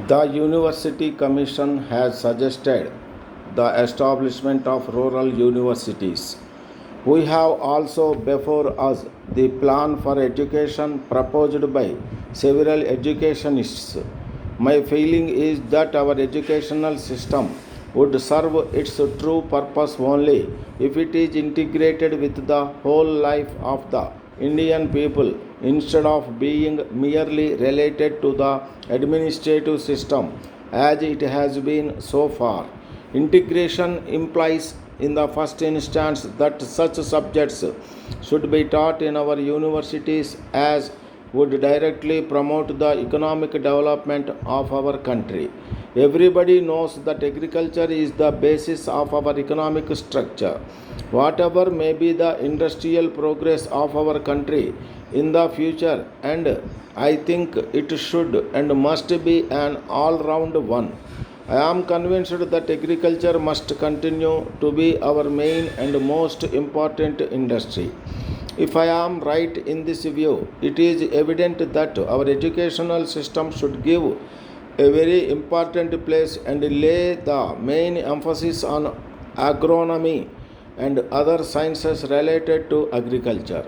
The University Commission has suggested the establishment of rural universities. We have also before us the plan for education proposed by several educationists. My feeling is that our educational system would serve its true purpose only if it is integrated with the whole life of the Indian people instead of being merely related to the administrative system as it has been so far. Integration implies, in the first instance, that such subjects should be taught in our universities as would directly promote the economic development of our country. Everybody knows that agriculture is the basis of our economic structure. Whatever may be the industrial progress of our country in the future, and I think it should and must be an all round one. I am convinced that agriculture must continue to be our main and most important industry. If I am right in this view, it is evident that our educational system should give a very important place and lay the main emphasis on agronomy and other sciences related to agriculture.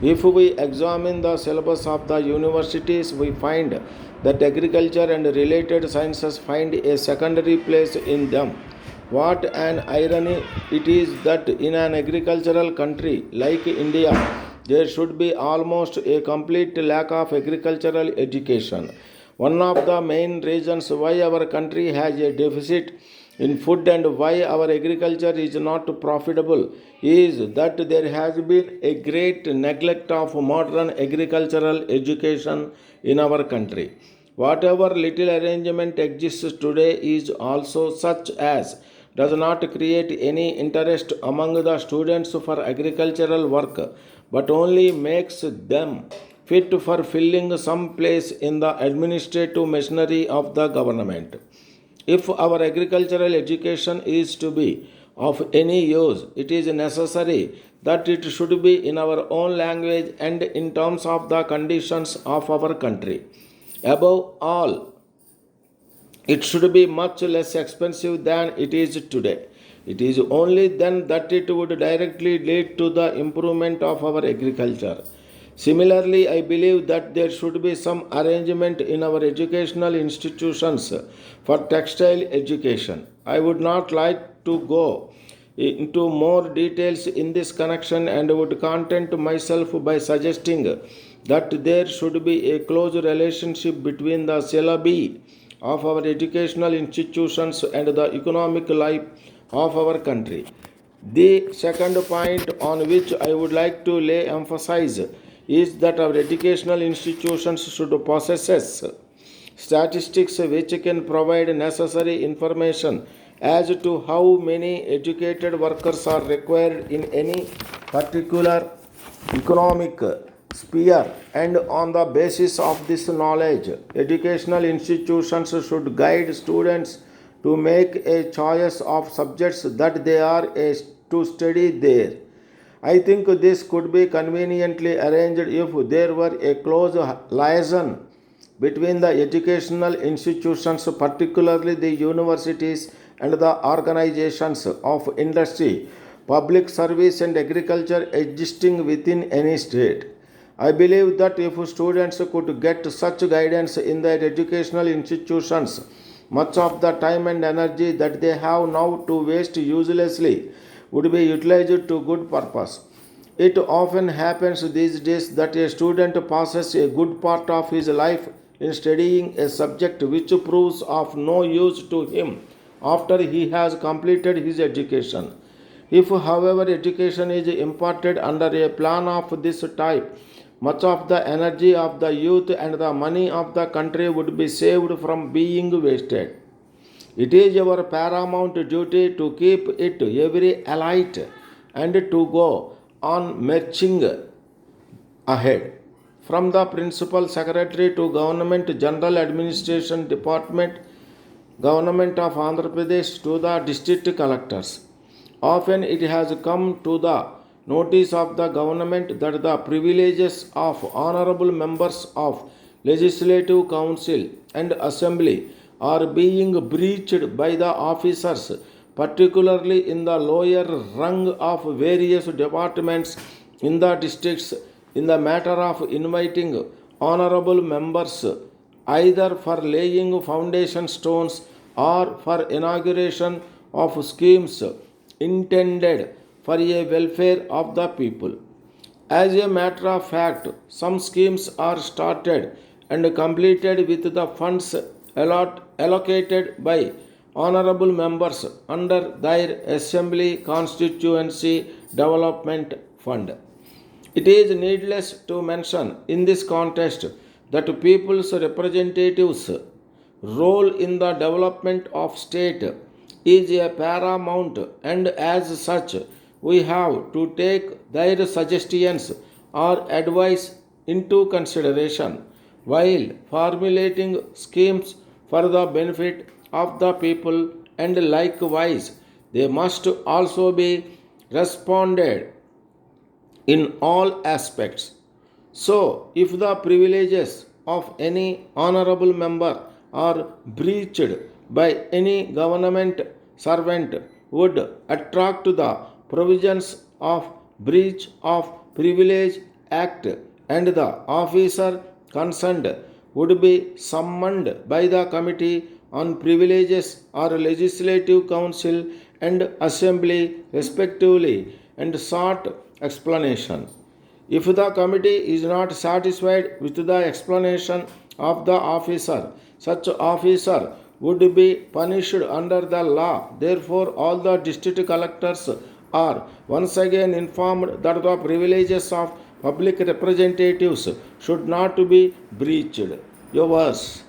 If we examine the syllabus of the universities, we find that agriculture and related sciences find a secondary place in them. What an irony it is that in an agricultural country like India, there should be almost a complete lack of agricultural education. One of the main reasons why our country has a deficit in food and why our agriculture is not profitable is that there has been a great neglect of modern agricultural education in our country. Whatever little arrangement exists today is also such as does not create any interest among the students for agricultural work, but only makes them fit for filling some place in the administrative machinery of the government. If our agricultural education is to be of any use, it is necessary that it should be in our own language and in terms of the conditions of our country. Above all, it should be much less expensive than it is today. It is only then that it would directly lead to the improvement of our agriculture. Similarly, I believe that there should be some arrangement in our educational institutions for textile education. I would not like to go into more details in this connection and would content myself by suggesting that there should be a close relationship between the syllabi of our educational institutions and the economic life of our country. The second point on which I would like to lay emphasis is that our educational institutions should possess statistics which can provide necessary information as to how many educated workers are required in any particular economic sphere, and on the basis of this knowledge educational institutions should guide students to make a choice of subjects that they are to study there. I think this could be conveniently arranged if there were a close liaison between the educational institutions, particularly the universities and the organizations of industry, public service, and agriculture existing within any state. I believe that if students could get such guidance in their educational institutions, much of the time and energy that they have now to waste uselessly would be utilized to good purpose. It often happens these days that a student passes a good part of his life in studying a subject which proves of no use to him after he has completed his education. If, however, education is imparted under a plan of this type, much of the energy of the youth and the money of the country would be saved from being wasted. It is our paramount duty to keep it every alight and to go on marching ahead. From the Principal Secretary to Government General Administration Department, Government of Andhra Pradesh to the district collectors. Often it has come to the notice of the government that the privileges of honorable members of Legislative Council and Assembly are being breached by the officers, particularly in the lower rung of various departments in the districts, in the matter of inviting honorable members either for laying foundation stones or for inauguration of schemes intended for a welfare of the people. As a matter of fact, some schemes are started and completed with the funds allocated by honorable members under their assembly constituency development fund. It is needless to mention in this context that people's representatives' role in the development of state is a paramount, and as such we have to take their suggestions or advice into consideration while formulating schemes for the benefit of the people, and likewise they must also be responded in all aspects. So, if the privileges of any honorable member are breached by any government servant would attract the provisions of breach of privilege act, and the officer concerned would be summoned by the committee on privileges or legislative council and assembly respectively and sought explanation. If the committee is not satisfied with the explanation of the officer, such officer would be punished under the law. Therefore, all the district collectors are once again informed that the privileges of public representatives should not be breached. Your verse.